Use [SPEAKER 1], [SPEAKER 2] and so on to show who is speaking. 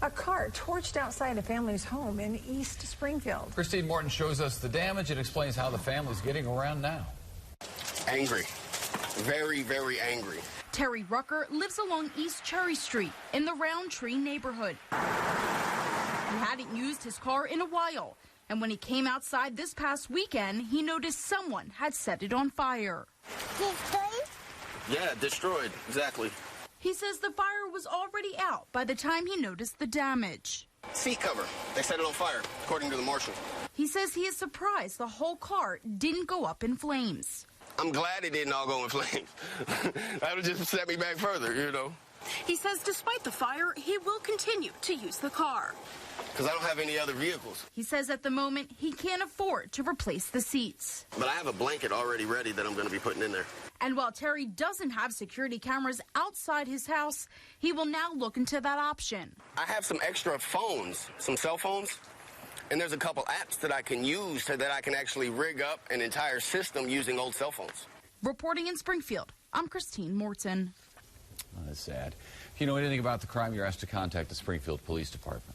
[SPEAKER 1] A car torched outside a family's home in East Springfield.
[SPEAKER 2] Christine Morton shows us the damage and explains how the family's getting around now.
[SPEAKER 3] Angry. Very, very angry.
[SPEAKER 4] Terry Rucker lives along East Cherry Street in the Roundtree neighborhood. He hadn't used his car in a while, and when he came outside this past weekend, he noticed someone had set it on fire.
[SPEAKER 3] Destroyed? Yeah, destroyed, exactly.
[SPEAKER 4] He says the fire was already out by the time he noticed the damage.
[SPEAKER 3] Seat cover. They set it on fire, according to the marshal.
[SPEAKER 4] He says he is surprised the whole car didn't go up in flames.
[SPEAKER 3] I'm glad it didn't all go in flames. That would just set me back further, you know.
[SPEAKER 4] He says despite the fire, he will continue to use the car.
[SPEAKER 3] Because I don't have any other vehicles.
[SPEAKER 4] He says at the moment he can't afford to replace the seats.
[SPEAKER 3] But I have a blanket already ready that I'm going to be putting in there.
[SPEAKER 4] And while Terry doesn't have security cameras outside his house, he will now look into that option.
[SPEAKER 3] I have some extra phones, some cell phones, and there's a couple apps that I can use so that I can actually rig up an entire system using old cell phones.
[SPEAKER 4] Reporting in Springfield, I'm Christine Morton.
[SPEAKER 2] Oh, that's sad. If you know anything about the crime, you're asked to contact the Springfield Police Department.